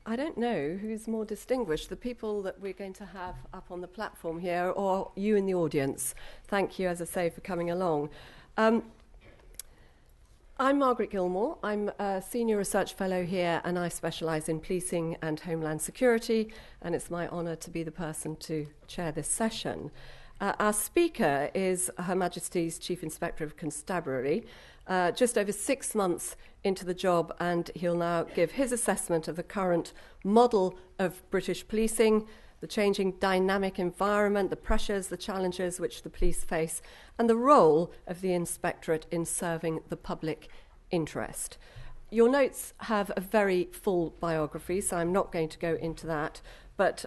I don't know who's more distinguished, the people that we're going to have up on the platform here or you in the audience. Thank you, as I say, for coming along. I'm Margaret Gilmore. I'm a Senior Research Fellow here, and I specialise in policing and homeland security, and it's my honour to be the person to chair this session. Our speaker is Her Majesty's Chief Inspector of Constabulary, just over 6 months into the job, and he'll now give his assessment of the current model of British policing, the changing dynamic environment, the pressures, the challenges which the police face, and the role of the Inspectorate in serving the public interest. Your notes have a very full biography, so I'm not going to go into that, but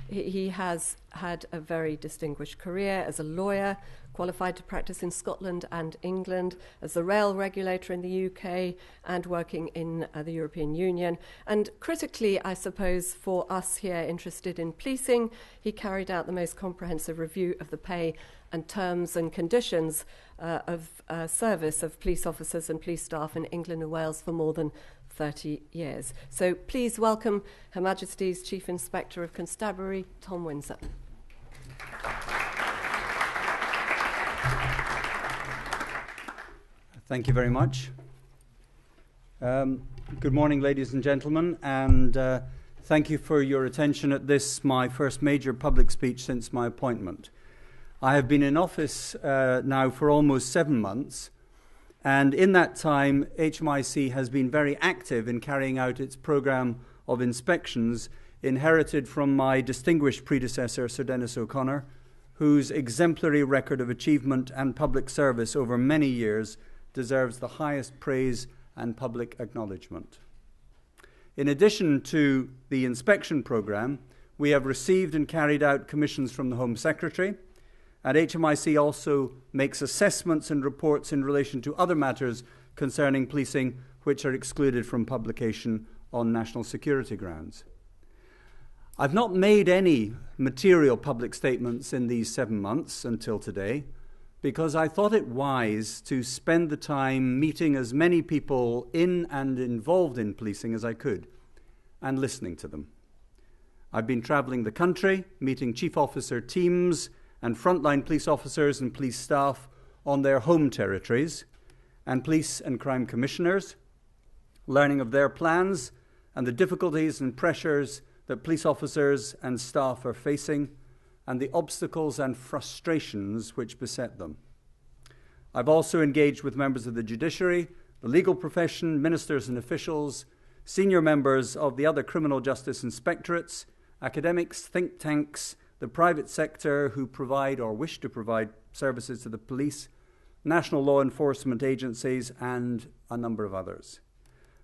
he has had a very distinguished career as a lawyer, qualified to practice in Scotland and England, as the rail regulator in the UK, and working in the European Union. And critically, I suppose, for us here interested in policing, he carried out the most comprehensive review of the pay and terms and conditions of service of police officers and police staff in England and Wales for more than 30 years. So please welcome Her Majesty's Chief Inspector of Constabulary, Tom Winsor. Thank you very much. Good morning, ladies and gentlemen, and thank you for your attention at this, my first major public speech since my appointment. I have been in office now for almost 7 months, and in that time, HMIC has been very active in carrying out its programme of inspections inherited from my distinguished predecessor, Sir Dennis O'Connor, whose exemplary record of achievement and public service over many years deserves the highest praise and public acknowledgement. In addition to the inspection programme, we have received and carried out commissions from the Home Secretary, and HMIC also makes assessments and reports in relation to other matters concerning policing which are excluded from publication on national security grounds. I've not made any material public statements in these 7 months until today, because I thought it wise to spend the time meeting as many people in and involved in policing as I could, and listening to them. I've been travelling the country, meeting chief officer teams and frontline police officers and police staff on their home territories, and police and crime commissioners, learning of their plans and the difficulties and pressures that police officers and staff are facing, and the obstacles and frustrations which beset them. I've also engaged with members of the judiciary, the legal profession, ministers and officials, senior members of the other criminal justice inspectorates, academics, think tanks, the private sector who provide or wish to provide services to the police, national law enforcement agencies, and a number of others.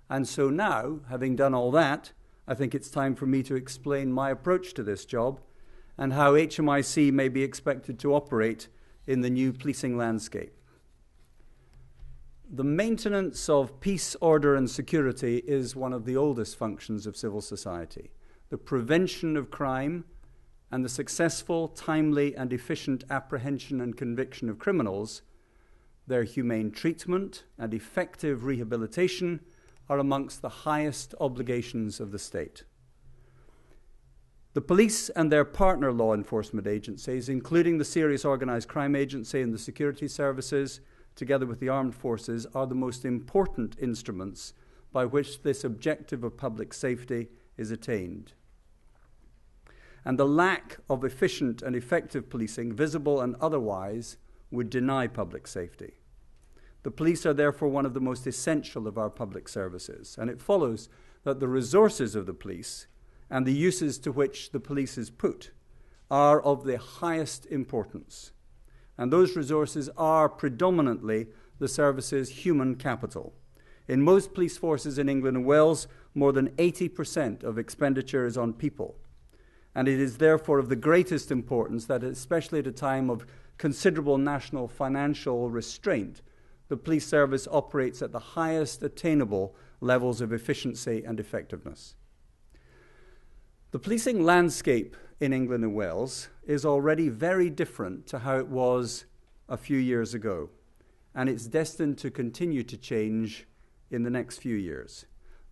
And so now, having done all that, I think it's time for me to explain my approach to this job and how HMIC may be expected to operate in the new policing landscape. The maintenance of peace, order and security is one of the oldest functions of civil society. The prevention of crime and the successful, timely and efficient apprehension and conviction of criminals, their humane treatment and effective rehabilitation are amongst the highest obligations of the state. The police and their partner law enforcement agencies, including the Serious Organised Crime Agency and the security services, together with the armed forces, are the most important instruments by which this objective of public safety is attained. And the lack of efficient and effective policing, visible and otherwise, would deny public safety. The police are therefore one of the most essential of our public services, and it follows that the resources of the police and the uses to which the police is put are of the highest importance. And those resources are predominantly the service's human capital. In most police forces in England and Wales, more than 80% of expenditure is on people. And it is therefore of the greatest importance that, especially at a time of considerable national financial restraint, the police service operates at the highest attainable levels of efficiency and effectiveness. The policing landscape in England and Wales is already very different to how it was a few years ago, and it's destined to continue to change in the next few years.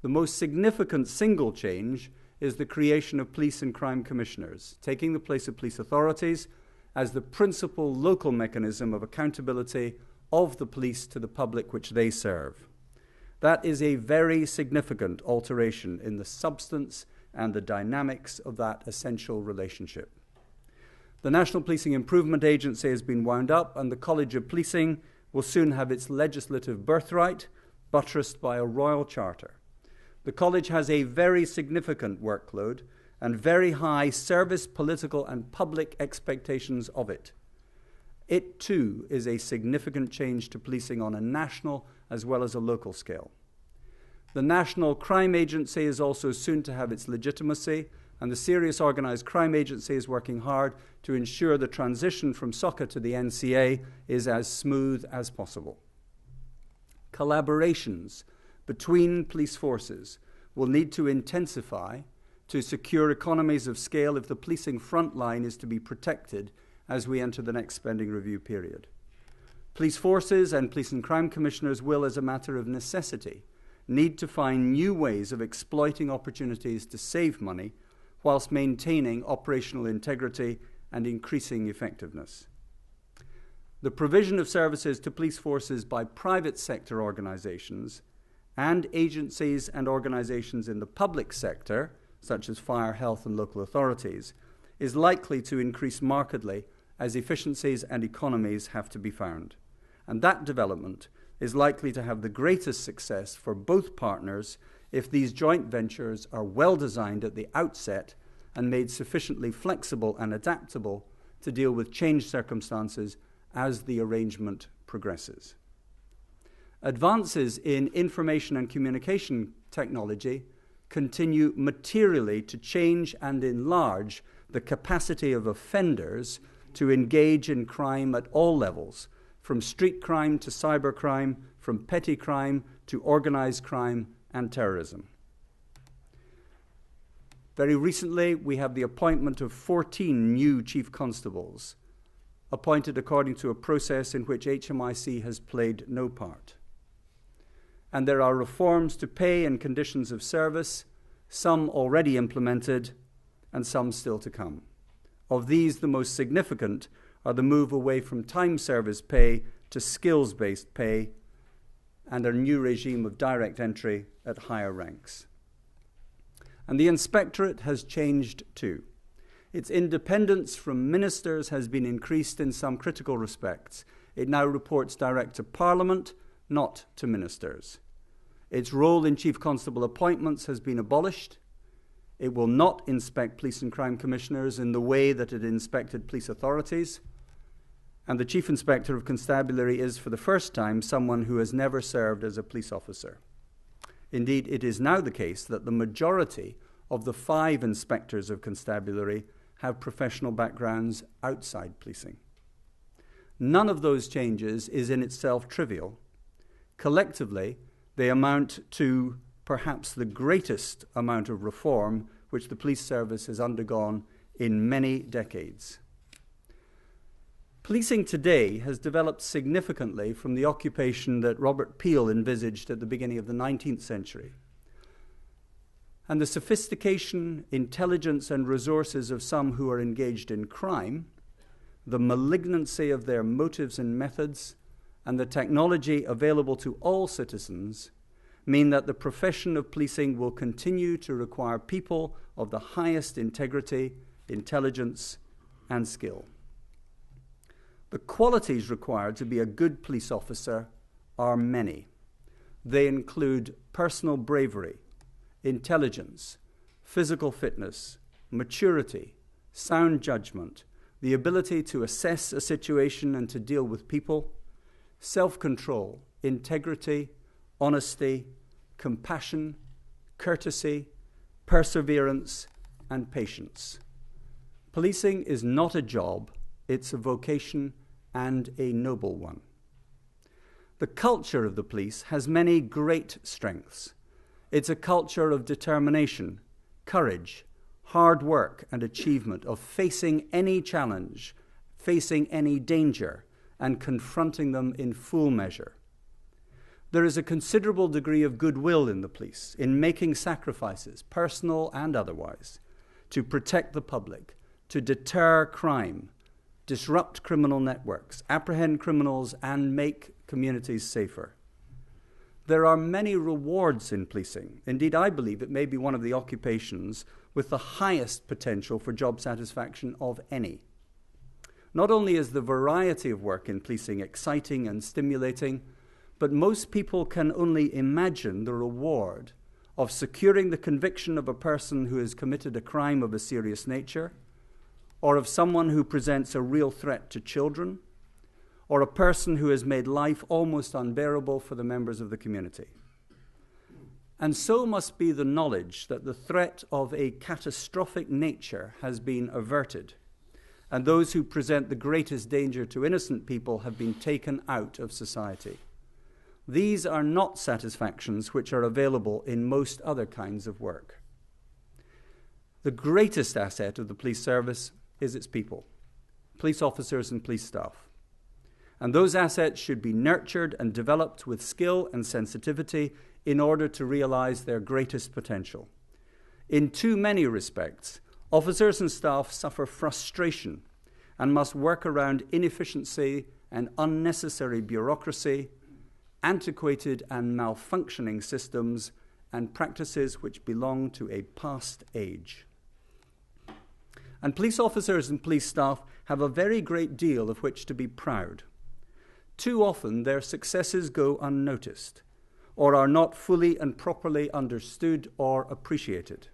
The most significant single change is the creation of police and crime commissioners, taking the place of police authorities as the principal local mechanism of accountability of the police to the public which they serve. That is a very significant alteration in the substance and the dynamics of that essential relationship. The National Policing Improvement Agency has been wound up, and the College of Policing will soon have its legislative birthright buttressed by a royal charter. The college has a very significant workload and very high service, political and public expectations of it. It too is a significant change to policing on a national as well as a local scale. The National Crime Agency is also soon to have its legitimacy, and the Serious Organised Crime Agency is working hard to ensure the transition from SOCA to the NCA is as smooth as possible. Collaborations between police forces will need to intensify to secure economies of scale if the policing front line is to be protected as we enter the next spending review period. Police forces and police and crime commissioners will, as a matter of necessity, need to find new ways of exploiting opportunities to save money whilst maintaining operational integrity and increasing effectiveness. The provision of services to police forces by private sector organisations and agencies and organisations in the public sector, such as fire, health and local authorities, is likely to increase markedly as efficiencies and economies have to be found. And that development is likely to have the greatest success for both partners if these joint ventures are well designed at the outset and made sufficiently flexible and adaptable to deal with changed circumstances as the arrangement progresses. Advances in information and communication technology continue materially to change and enlarge the capacity of offenders to engage in crime at all levels, from street crime to cybercrime, from petty crime to organized crime and terrorism. Very recently, we have the appointment of 14 new chief constables, appointed according to a process in which HMIC has played no part. And there are reforms to pay and conditions of service, some already implemented and some still to come. Of these, the most significant are the move away from time service pay to skills-based pay and a new regime of direct entry at higher ranks. And the Inspectorate has changed too. Its independence from ministers has been increased in some critical respects. It now reports direct to Parliament, not to ministers. Its role in chief constable appointments has been abolished. It will not inspect police and crime commissioners in the way that it inspected police authorities. And the Chief Inspector of Constabulary is, for the first time, someone who has never served as a police officer. Indeed, it is now the case that the majority of the 5 inspectors of constabulary have professional backgrounds outside policing. None of those changes is in itself trivial. Collectively, they amount to perhaps the greatest amount of reform which the police service has undergone in many decades. Policing today has developed significantly from the occupation that Robert Peel envisaged at the beginning of the 19th century. And the sophistication, intelligence, and resources of some who are engaged in crime, the malignancy of their motives and methods, and the technology available to all citizens mean that the profession of policing will continue to require people of the highest integrity, intelligence, and skill. The qualities required to be a good police officer are many. They include personal bravery, intelligence, physical fitness, maturity, sound judgment, the ability to assess a situation and to deal with people, self-control, integrity, honesty, compassion, courtesy, perseverance, and patience. Policing is not a job, it's a vocation and a noble one. The culture of the police has many great strengths. It's a culture of determination, courage, hard work and achievement, of facing any challenge, facing any danger, and confronting them in full measure. There is a considerable degree of goodwill in the police in making sacrifices, personal and otherwise, to protect the public, to deter crime, disrupt criminal networks, apprehend criminals, and make communities safer. There are many rewards in policing. Indeed, I believe it may be one of the occupations with the highest potential for job satisfaction of any. Not only is the variety of work in policing exciting and stimulating, but most people can only imagine the reward of securing the conviction of a person who has committed a crime of a serious nature, or of someone who presents a real threat to children, or a person who has made life almost unbearable for the members of the community. And so must be the knowledge that the threat of a catastrophic nature has been averted, and those who present the greatest danger to innocent people have been taken out of society. These are not satisfactions which are available in most other kinds of work. The greatest asset of the police service is its people, police officers and police staff. And those assets should be nurtured and developed with skill and sensitivity in order to realize their greatest potential. In too many respects, officers and staff suffer frustration and must work around inefficiency and unnecessary bureaucracy, antiquated and malfunctioning systems, and practices which belong to a past age. And police officers and police staff have a very great deal of which to be proud. Too often their successes go unnoticed, or are not fully and properly understood or appreciated.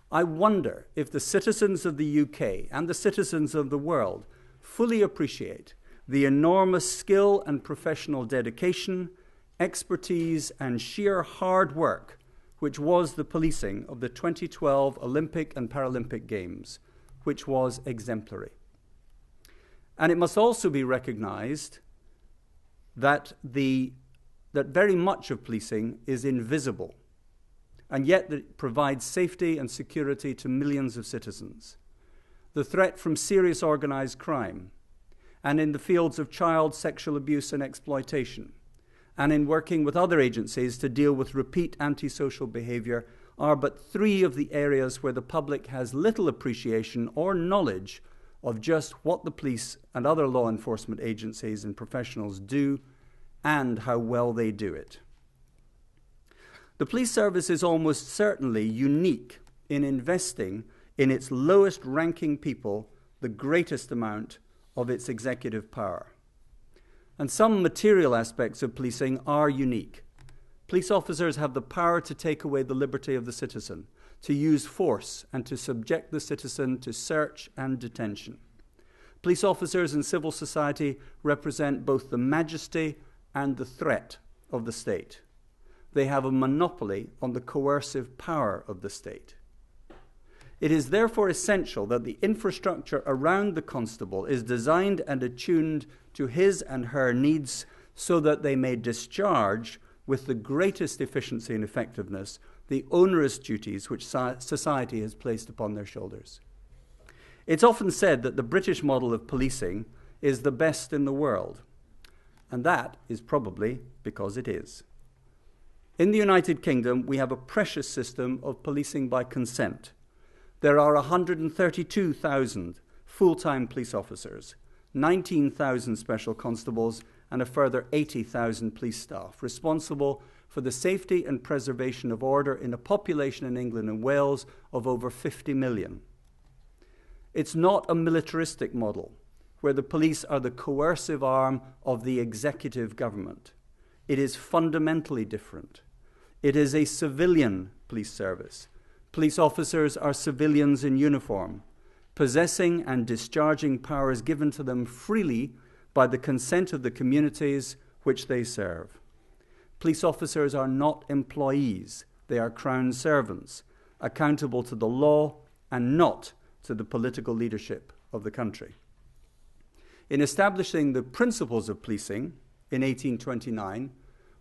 I wonder if the citizens of the UK and the citizens of the world fully appreciate the enormous skill and professional dedication, expertise, and sheer hard work which was the policing of the 2012 Olympic and Paralympic Games, which was exemplary. And it must also be recognized that very much of policing is invisible, and yet that it provides safety and security to millions of citizens. The threat from serious organized crime, and in the fields of child sexual abuse and exploitation, and in working with other agencies to deal with repeat antisocial behavior, are but three of the areas where the public has little appreciation or knowledge of just what the police and other law enforcement agencies and professionals do and how well they do it. The police service is almost certainly unique in investing in its lowest ranking people the greatest amount of its executive power. And some material aspects of policing are unique. Police officers have the power to take away the liberty of the citizen, to use force, and to subject the citizen to search and detention. Police officers in civil society represent both the majesty and the threat of the state. They have a monopoly on the coercive power of the state. It is therefore essential that the infrastructure around the constable is designed and attuned to his and her needs so that they may discharge with the greatest efficiency and effectiveness the onerous duties which society has placed upon their shoulders. It's often said that the British model of policing is the best in the world, and that is probably because it is. In the United Kingdom, we have a precious system of policing by consent. There are 132,000 full-time police officers, 19,000 special constables, and a further 80,000 police staff responsible for the safety and preservation of order in a population in England and Wales of over 50 million. It's not a militaristic model where the police are the coercive arm of the executive government. It is fundamentally different. It is a civilian police service. Police officers are civilians in uniform, possessing and discharging powers given to them freely by the consent of the communities which they serve. Police officers are not employees. They are Crown servants, accountable to the law and not to the political leadership of the country. In establishing the principles of policing in 1829,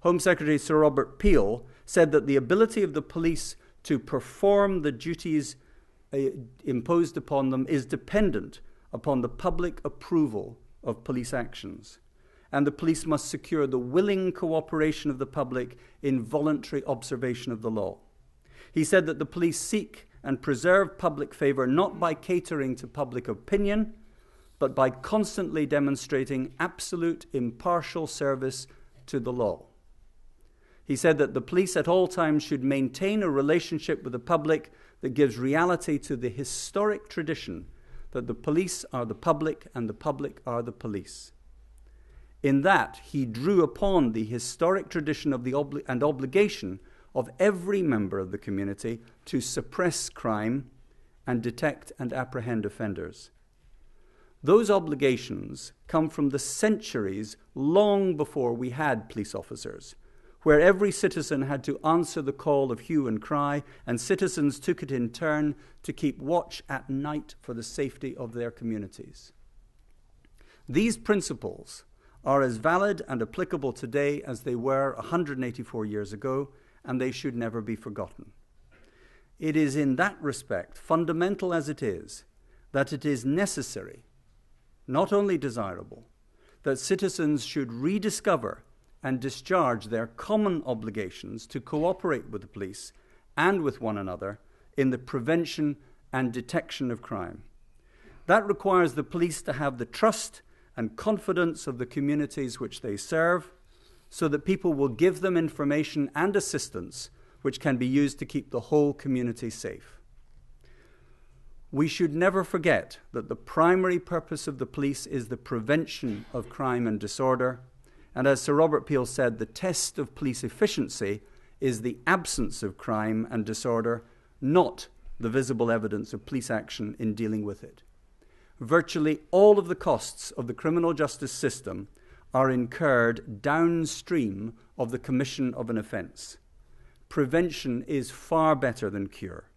Home Secretary Sir Robert Peel said that the ability of the police to perform the duties imposed upon them is dependent upon the public approval of police actions. and the police must secure the willing cooperation of the public in voluntary observation of the law. He said that the police seek and preserve public favour not by catering to public opinion, but by constantly demonstrating absolute impartial service to the law. He said that the police at all times should maintain a relationship with the public that gives reality to the historic tradition that the police are the public and the public are the police. In that, he drew upon the historic tradition of the obligation of every member of the community to suppress crime and detect and apprehend offenders. Those obligations come from the centuries long before we had police officers, where every citizen had to answer the call of hue and cry, and citizens took it in turn to keep watch at night for the safety of their communities. These principles are as valid and applicable today as they were 184 years ago, and they should never be forgotten. It is in that respect, fundamental as it is, that it is necessary, not only desirable, that citizens should rediscover and discharge their common obligations to cooperate with the police and with one another in the prevention and detection of crime. That requires the police to have the trust and confidence of the communities which they serve, so that people will give them information and assistance which can be used to keep the whole community safe. We should never forget that the primary purpose of the police is the prevention of crime and disorder, and as Sir Robert Peel said, the test of police efficiency is the absence of crime and disorder, not the visible evidence of police action in dealing with it. Virtually all of the costs of the criminal justice system are incurred downstream of the commission of an offence. Prevention is far better than cure.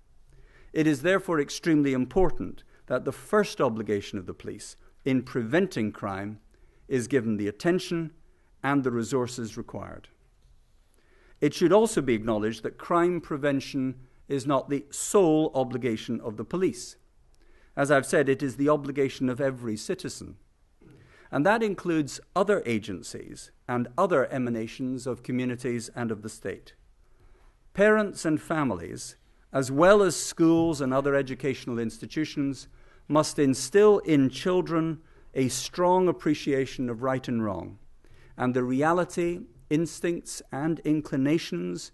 It is therefore extremely important that the first obligation of the police in preventing crime is given the attention and the resources required. It should also be acknowledged that crime prevention is not the sole obligation of the police. As I've said, it is the obligation of every citizen. And that includes other agencies and other emanations of communities and of the state. Parents and families, as well as schools and other educational institutions, must instill in children a strong appreciation of right and wrong, and the reality, instincts and inclinations,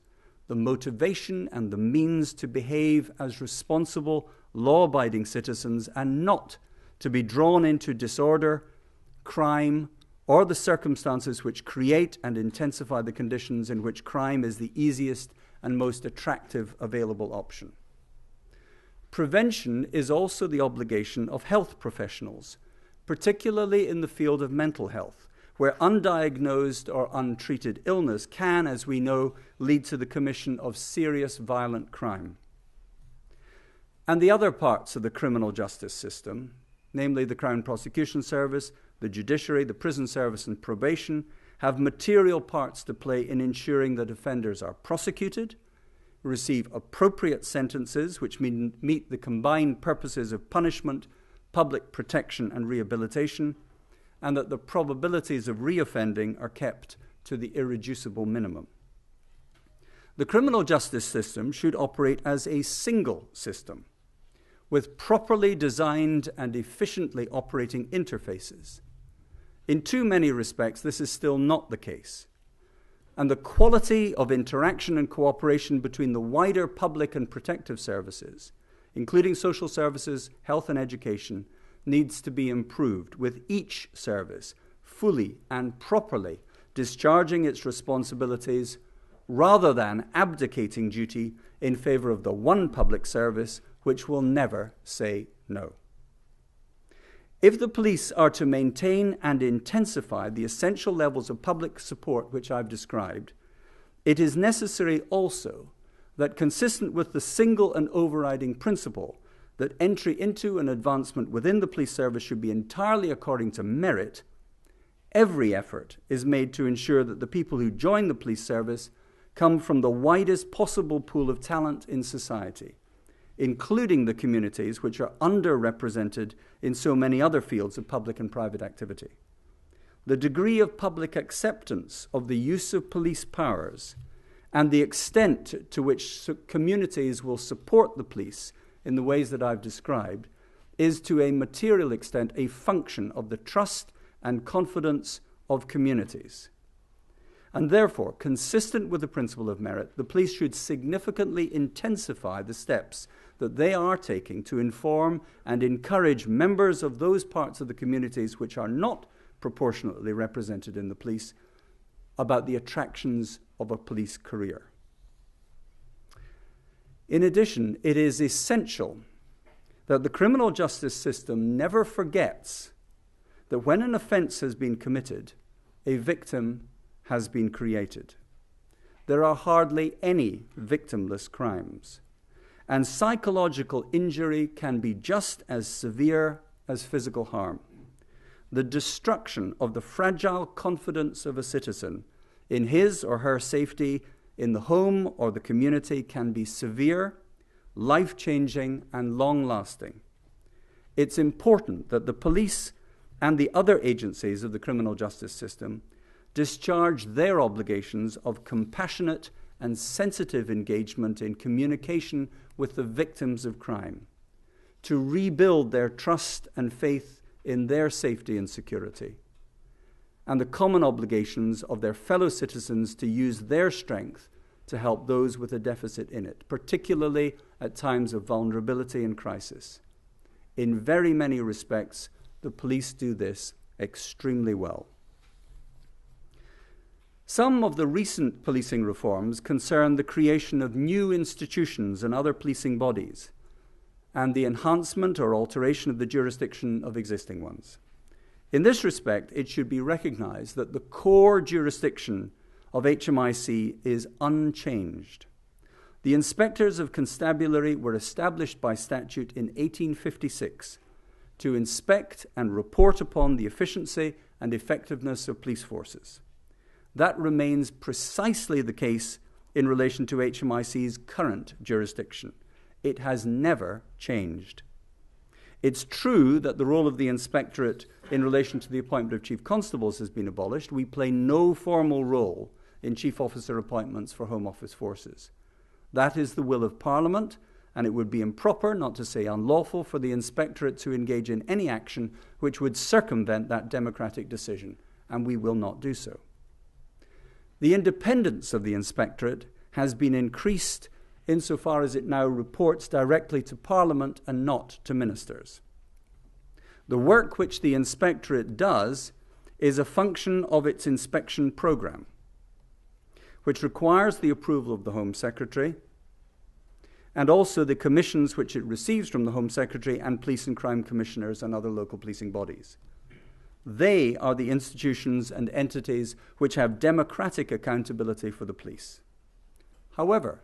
the motivation and the means to behave as responsible, law-abiding citizens, and not to be drawn into disorder, crime, or the circumstances which create and intensify the conditions in which crime is the easiest and most attractive available option. Prevention is also the obligation of health professionals, particularly in the field of mental health, where undiagnosed or untreated illness can, as we know, lead to the commission of serious violent crime. And the other parts of the criminal justice system, namely the Crown Prosecution Service, the judiciary, the prison service and probation, have material parts to play in ensuring that offenders are prosecuted, receive appropriate sentences which meet the combined purposes of punishment, public protection and rehabilitation, and that the probabilities of reoffending are kept to the irreducible minimum. The criminal justice system should operate as a single system, with properly designed and efficiently operating interfaces. In too many respects, this is still not the case. And the quality of interaction and cooperation between the wider public and protective services, including social services, health and education, needs to be improved, with each service fully and properly discharging its responsibilities rather than abdicating duty in favour of the one public service which will never say no. If the police are to maintain and intensify the essential levels of public support which I've described, it is necessary also that, consistent with the single and overriding principle that entry into and advancement within the police service should be entirely according to merit, every effort is made to ensure that the people who join the police service come from the widest possible pool of talent in society, including the communities which are underrepresented in so many other fields of public and private activity. the degree of public acceptance of the use of police powers and the extent to which communities will support the police in the ways that I've described is to a material extent a function of the trust and confidence of communities. And therefore, consistent with the principle of merit, the police should significantly intensify the steps that they are taking to inform and encourage members of those parts of the communities which are not proportionately represented in the police about the attractions of a police career. In addition, it is essential that the criminal justice system never forgets that when an offence has been committed, a victim has been created. There are hardly any victimless crimes, and psychological injury can be just as severe as physical harm. The destruction of the fragile confidence of a citizen in his or her safety in the home or the community can be severe, life-changing, and long-lasting. It's important that the police and the other agencies of the criminal justice system discharge their obligations of compassionate and sensitive engagement in communication with the victims of crime, to rebuild their trust and faith in their safety and security, and the common obligations of their fellow citizens to use their strength to help those with a deficit in it, particularly at times of vulnerability and crisis. In very many respects, the police do this extremely well. Some of the recent policing reforms concern the creation of new institutions and other policing bodies, and the enhancement or alteration of the jurisdiction of existing ones. In this respect, it should be recognized that the core jurisdiction of HMIC is unchanged. The inspectors of constabulary were established by statute in 1856 to inspect and report upon the efficiency and effectiveness of police forces. That remains precisely the case in relation to HMIC's current jurisdiction. It has never changed. It's true that the role of the Inspectorate in relation to the appointment of chief constables has been abolished. We play no formal role in chief officer appointments for Home Office forces. That is the will of Parliament, and it would be improper, not to say unlawful, for the Inspectorate to engage in any action which would circumvent that democratic decision, and we will not do so. The independence of the Inspectorate has been increased insofar as it now reports directly to Parliament and not to ministers. The work which the Inspectorate does is a function of its inspection programme, which requires the approval of the Home Secretary and also the commissions which it receives from the Home Secretary and police and crime commissioners and other local policing bodies. They are the institutions and entities which have democratic accountability for the police. However,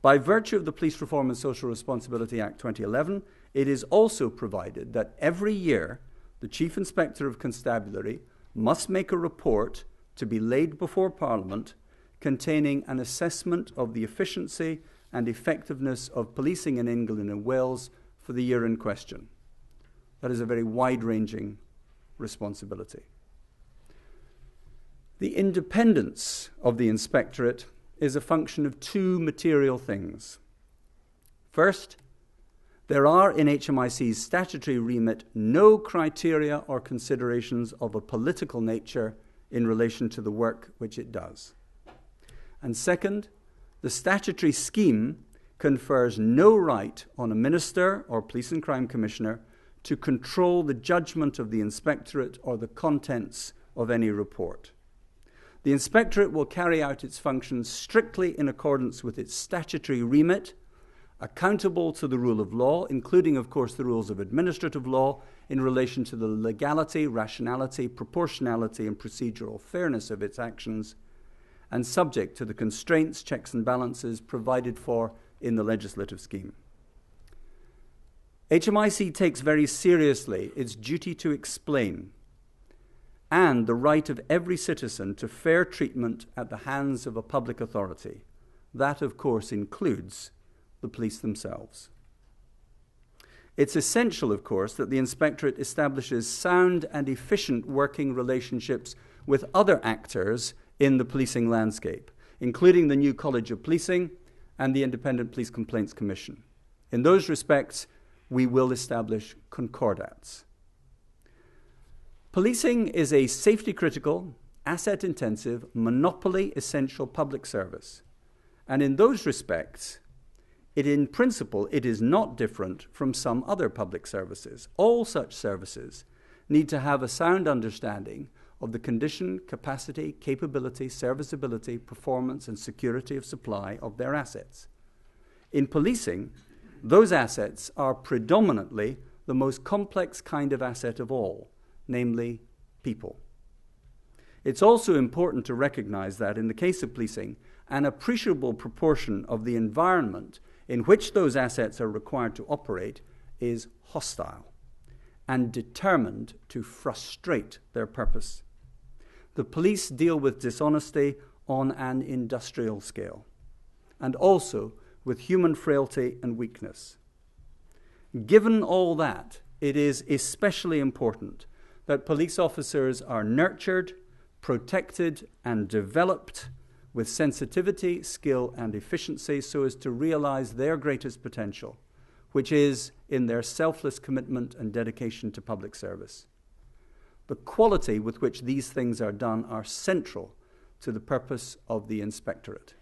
by virtue of the Police Reform and Social Responsibility Act 2011, it is also provided that every year the Chief Inspector of Constabulary must make a report to be laid before Parliament containing an assessment of the efficiency and effectiveness of policing in England and Wales for the year in question. That is a very wide-ranging responsibility. The independence of the Inspectorate is a function of two material things. First, there are in HMIC's statutory remit no criteria or considerations of a political nature in relation to the work which it does. And second, the statutory scheme confers no right on a minister or police and crime commissioner to control the judgment of the Inspectorate or the contents of any report. The Inspectorate will carry out its functions strictly in accordance with its statutory remit, accountable to the rule of law, including, of course, the rules of administrative law in relation to the legality, rationality, proportionality, and procedural fairness of its actions, and subject to the constraints, checks, and balances provided for in the legislative scheme. HMIC takes very seriously its duty to explain and the right of every citizen to fair treatment at the hands of a public authority. That, of course, includes the police themselves. It's essential, of course, that the Inspectorate establishes sound and efficient working relationships with other actors in the policing landscape, including the new College of Policing and the Independent Police Complaints Commission. In those respects, we will establish concordats. Policing is a safety-critical, asset-intensive, monopoly-essential public service. And in those respects, in principle, it is not different from some other public services. All such services need to have a sound understanding of the condition, capacity, capability, serviceability, performance, and security of supply of their assets. In policing, those assets are predominantly the most complex kind of asset of all, namely people. It's also important to recognize that in the case of policing, an appreciable proportion of the environment in which those assets are required to operate is hostile and determined to frustrate their purpose. The police deal with dishonesty on an industrial scale, and also with human frailty and weakness. Given all that, it is especially important that police officers are nurtured, protected, and developed with sensitivity, skill, and efficiency so as to realize their greatest potential, which is in their selfless commitment and dedication to public service. The quality with which these things are done are central to the purpose of the Inspectorate.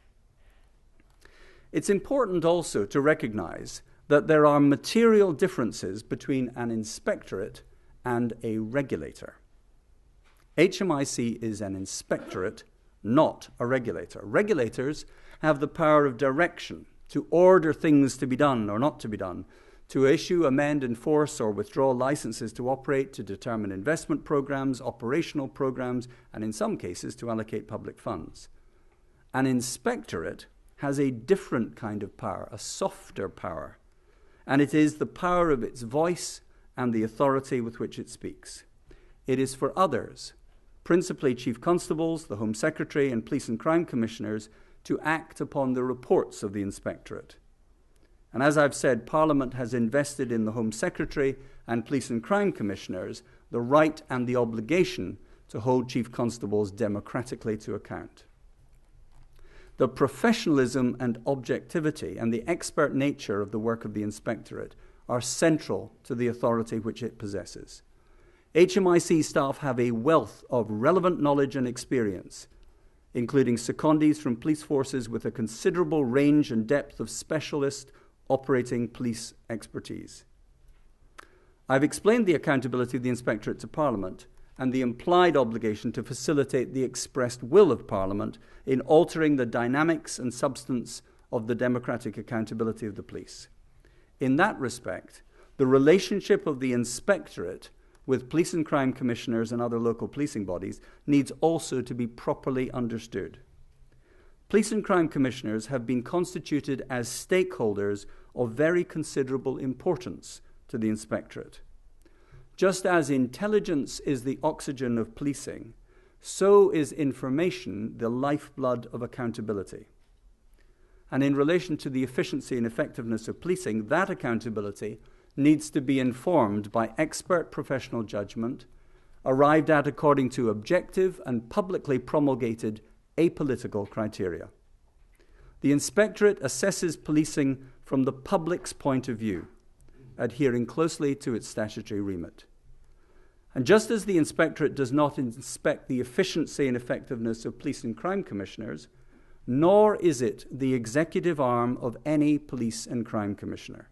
It's important also to recognize that there are material differences between an Inspectorate and a regulator. HMIC is an Inspectorate, not a regulator. Regulators have the power of direction to order things to be done or not to be done, to issue, amend, enforce, or withdraw licenses to operate, to determine investment programs, operational programs, and in some cases to allocate public funds. An Inspectorate has a different kind of power, a softer power, and it is the power of its voice and the authority with which it speaks. It is for others, principally Chief Constables, the Home Secretary, and Police and Crime Commissioners, to act upon the reports of the Inspectorate. And as I've said, Parliament has invested in the Home Secretary and Police and Crime Commissioners the right and the obligation to hold Chief Constables democratically to account. The professionalism and objectivity and the expert nature of the work of the Inspectorate are central to the authority which it possesses. HMIC staff have a wealth of relevant knowledge and experience, including secondees from police forces with a considerable range and depth of specialist operating police expertise. I've explained the accountability of the Inspectorate to Parliament and the implied obligation to facilitate the expressed will of Parliament in altering the dynamics and substance of the democratic accountability of the police. In that respect, the relationship of the Inspectorate with police and crime commissioners and other local policing bodies needs also to be properly understood. Police and crime commissioners have been constituted as stakeholders of very considerable importance to the Inspectorate. Just as intelligence is the oxygen of policing, so is information the lifeblood of accountability. And in relation to the efficiency and effectiveness of policing, that accountability needs to be informed by expert professional judgment, arrived at according to objective and publicly promulgated apolitical criteria. The Inspectorate assesses policing from the public's point of view, adhering closely to its statutory remit. And just as the Inspectorate does not inspect the efficiency and effectiveness of police and crime commissioners, nor is it the executive arm of any police and crime commissioner.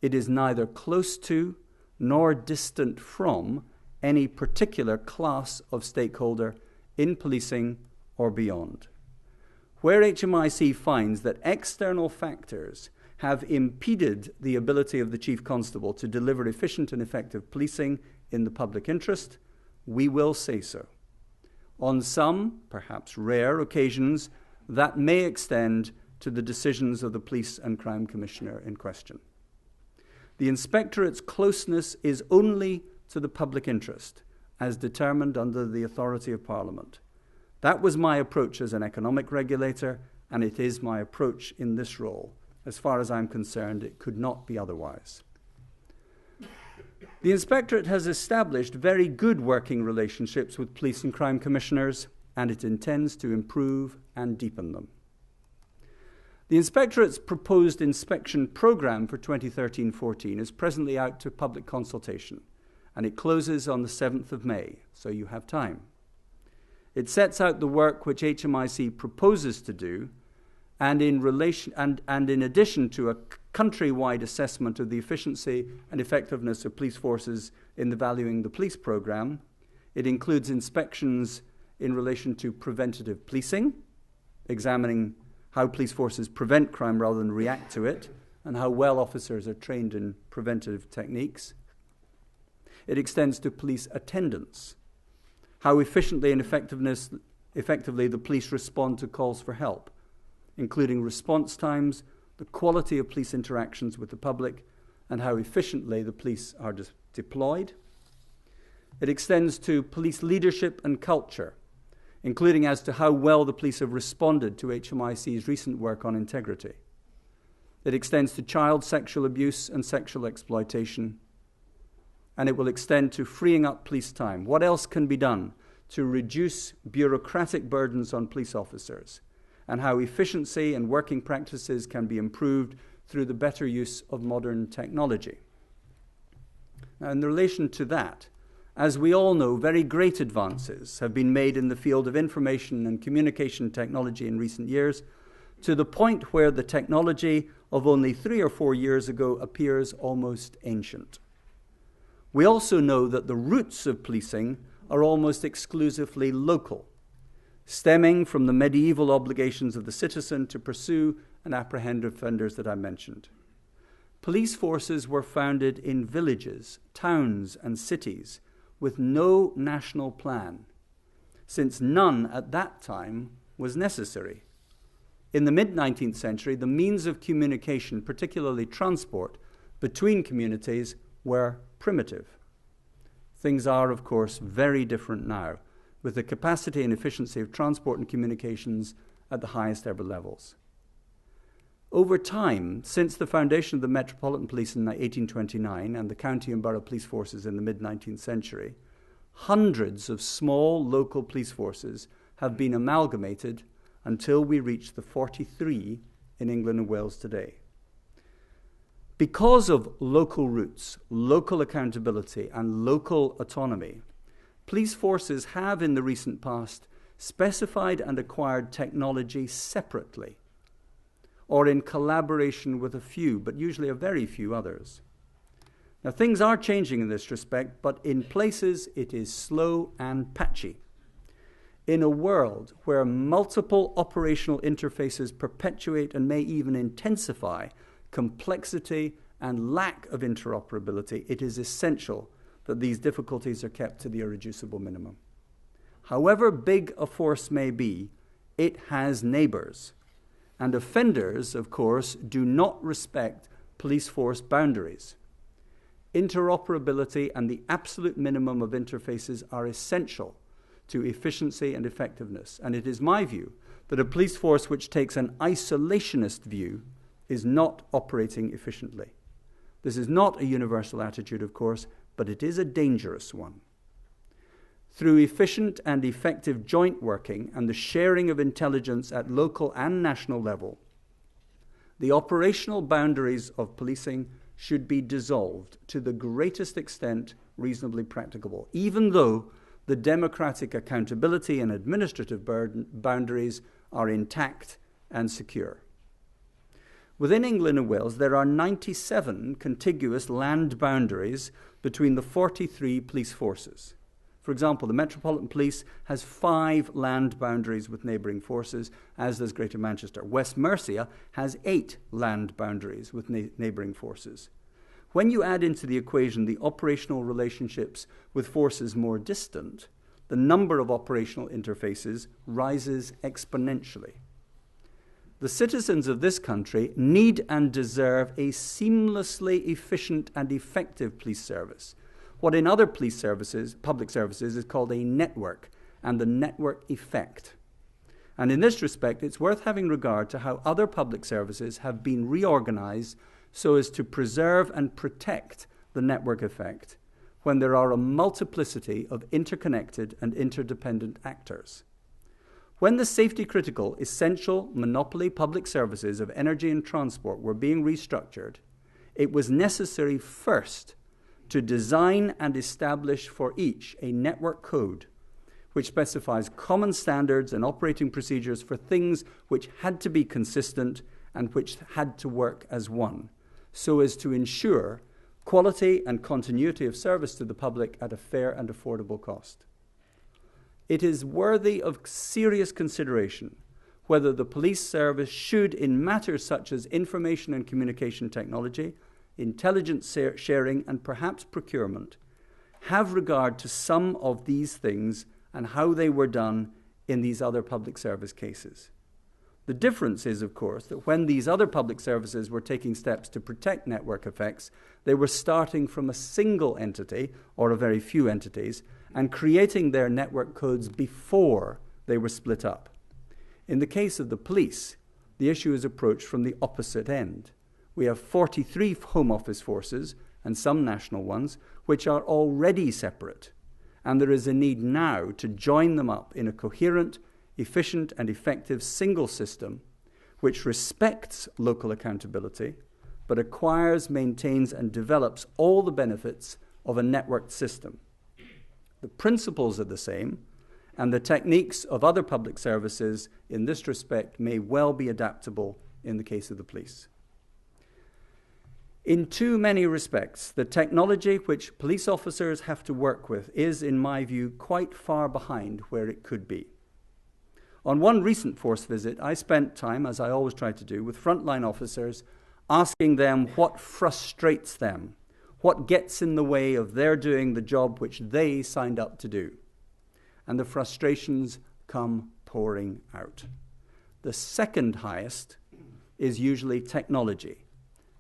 It is neither close to nor distant from any particular class of stakeholder in policing or beyond. Where HMIC finds that external factors have impeded the ability of the Chief Constable to deliver efficient and effective policing in the public interest, we will say so. On some, perhaps rare occasions, that may extend to the decisions of the Police and Crime Commissioner in question. The Inspectorate's closeness is only to the public interest, as determined under the authority of Parliament. That was my approach as an economic regulator, and it is my approach in this role. As far as I'm concerned, it could not be otherwise. The Inspectorate has established very good working relationships with police and crime commissioners, and it intends to improve and deepen them. The Inspectorate's proposed inspection programme for 2013-14 is presently out to public consultation, and it closes on the 7th of May, so you have time. It sets out the work which HMIC proposes to do, and in addition to a country-wide assessment of the efficiency and effectiveness of police forces in the Valuing the Police programme, it includes inspections in relation to preventative policing, examining how police forces prevent crime rather than react to it, and how well officers are trained in preventative techniques. It extends to police attendance, how efficiently and effectively the police respond to calls for help, including response times, the quality of police interactions with the public, and how efficiently the police are deployed. It extends to police leadership and culture, including as to how well the police have responded to HMIC's recent work on integrity. It extends to child sexual abuse and sexual exploitation, and it will extend to freeing up police time. What else can be done to reduce bureaucratic burdens on police officers, and how efficiency and working practices can be improved through the better use of modern technology. Now, in relation to that, as we all know, very great advances have been made in the field of information and communication technology in recent years, to the point where the technology of only 3 or 4 years ago appears almost ancient. We also know that the roots of policing are almost exclusively local, stemming from the medieval obligations of the citizen to pursue and apprehend offenders that I mentioned. Police forces were founded in villages, towns, and cities with no national plan, since none at that time was necessary. In the mid-19th century, the means of communication, particularly transport, between communities were primitive. Things are, of course, very different now, with the capacity and efficiency of transport and communications at the highest ever levels. Over time, since the foundation of the Metropolitan Police in 1829 and the county and borough police forces in the mid-19th century, hundreds of small local police forces have been amalgamated until we reach the 43 in England and Wales today. Because of local roots, local accountability, and local autonomy, police forces have in the recent past specified and acquired technology separately, or in collaboration with a few, but usually a very few others. Now, things are changing in this respect, but in places it is slow and patchy. In a world where multiple operational interfaces perpetuate and may even intensify complexity and lack of interoperability, it is essential that these difficulties are kept to the irreducible minimum. However big a force may be, it has neighbours. And offenders, of course, do not respect police force boundaries. Interoperability and the absolute minimum of interfaces are essential to efficiency and effectiveness. And it is my view that a police force which takes an isolationist view is not operating efficiently. This is not a universal attitude, of course, but it is a dangerous one. Through efficient and effective joint working and the sharing of intelligence at local and national level, the operational boundaries of policing should be dissolved to the greatest extent reasonably practicable, even though the democratic accountability and administrative boundaries are intact and secure. Within England and Wales, there are 97 contiguous land boundaries between the 43 police forces. For example, the Metropolitan Police has 5 land boundaries with neighbouring forces, as does Greater Manchester. West Mercia has 8 land boundaries with neighbouring forces. When you add into the equation the operational relationships with forces more distant, the number of operational interfaces rises exponentially. The citizens of this country need and deserve a seamlessly efficient and effective police service. What in other police services, public services, is called a network, and the network effect. And in this respect, it's worth having regard to how other public services have been reorganized so as to preserve and protect the network effect when there are a multiplicity of interconnected and interdependent actors. When the safety-critical, essential monopoly public services of energy and transport were being restructured, it was necessary first to design and establish for each a network code which specifies common standards and operating procedures for things which had to be consistent and which had to work as one, so as to ensure quality and continuity of service to the public at a fair and affordable cost. It is worthy of serious consideration whether the police service should, in matters such as information and communication technology, intelligence sharing, and perhaps procurement, have regard to some of these things and how they were done in these other public service cases. The difference is, of course, that when these other public services were taking steps to protect network effects, they were starting from a single entity, or a very few entities, and creating their network codes before they were split up. In the case of the police, the issue is approached from the opposite end. We have 43 Home Office forces, and some national ones, which are already separate, and there is a need now to join them up in a coherent, efficient and effective single system which respects local accountability but acquires, maintains and develops all the benefits of a networked system. The principles are the same, and the techniques of other public services in this respect may well be adaptable in the case of the police. In too many respects, the technology which police officers have to work with is, in my view, quite far behind where it could be. On one recent force visit, I spent time, as I always try to do, with frontline officers, asking them what frustrates them, what gets in the way of their doing the job which they signed up to do. And the frustrations come pouring out. The second highest is usually technology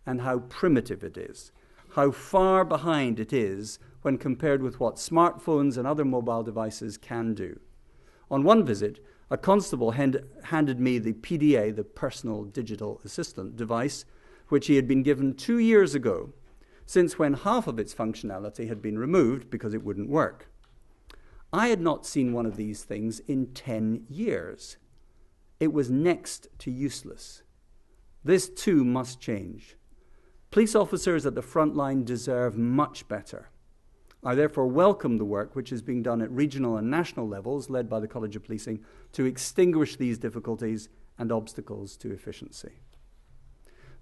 and how primitive it is, how far behind it is when compared with what smartphones and other mobile devices can do. On one visit, a constable handed me the PDA, the Personal Digital Assistant device, which he had been given 2 years ago, since when half of its functionality had been removed because it wouldn't work. I had not seen one of these things in 10 years. It was next to useless. This too must change. Police officers at the front line deserve much better. I therefore welcome the work which is being done at regional and national levels, led by the College of Policing, to extinguish these difficulties and obstacles to efficiency.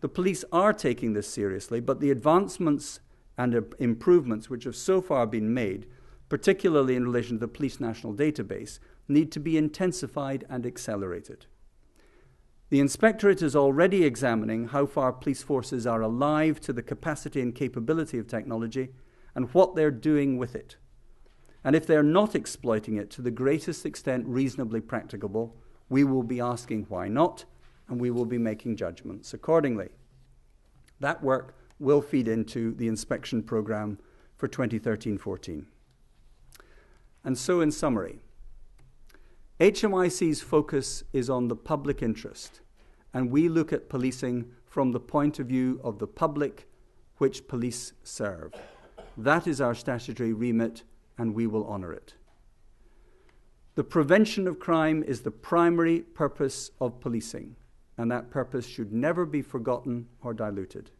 The police are taking this seriously, but the advancements and improvements which have so far been made, particularly in relation to the Police National Database, need to be intensified and accelerated. The Inspectorate is already examining how far police forces are alive to the capacity and capability of technology and what they're doing with it. And if they're not exploiting it to the greatest extent reasonably practicable, we will be asking why not, and we will be making judgments accordingly. That work will feed into the inspection program for 2013-14. And so in summary, HMIC's focus is on the public interest, and we look at policing from the point of view of the public which police serve. That is our statutory remit, and we will honour it. The prevention of crime is the primary purpose of policing, and that purpose should never be forgotten or diluted.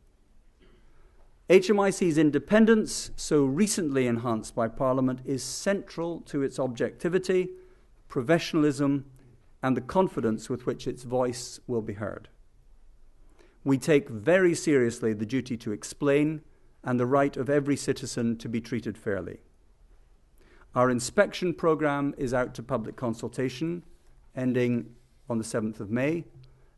HMIC's independence, so recently enhanced by Parliament, is central to its objectivity, professionalism, and the confidence with which its voice will be heard. We take very seriously the duty to explain and the right of every citizen to be treated fairly. Our inspection programme is out to public consultation, ending on the 7th of May,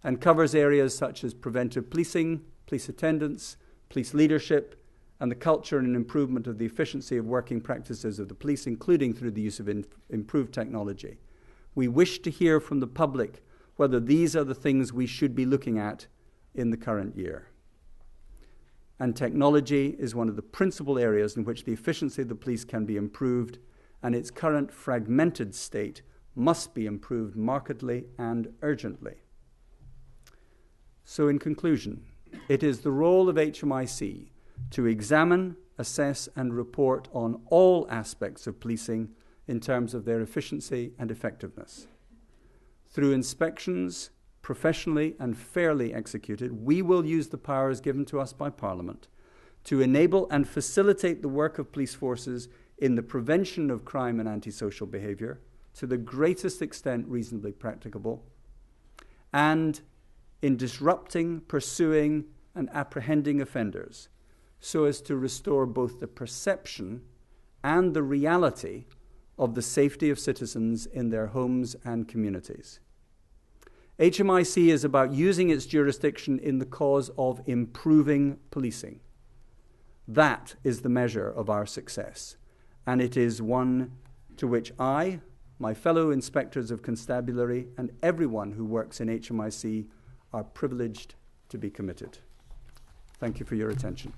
and covers areas such as preventive policing, police attendance, police leadership, and the culture and improvement of the efficiency of working practices of the police, including through the use of improved technology. We wish to hear from the public whether these are the things we should be looking at in the current year. And technology is one of the principal areas in which the efficiency of the police can be improved, and its current fragmented state must be improved markedly and urgently. So in conclusion, it is the role of HMIC to examine, assess and report on all aspects of policing in terms of their efficiency and effectiveness. Through inspections, professionally and fairly executed, we will use the powers given to us by Parliament to enable and facilitate the work of police forces in the prevention of crime and antisocial behaviour to the greatest extent reasonably practicable, and in disrupting, pursuing and apprehending offenders so as to restore both the perception and the reality of the safety of citizens in their homes and communities. HMIC is about using its jurisdiction in the cause of improving policing. That is the measure of our success, and it is one to which I, my fellow inspectors of constabulary, and everyone who works in HMIC are privileged to be committed. Thank you for your attention.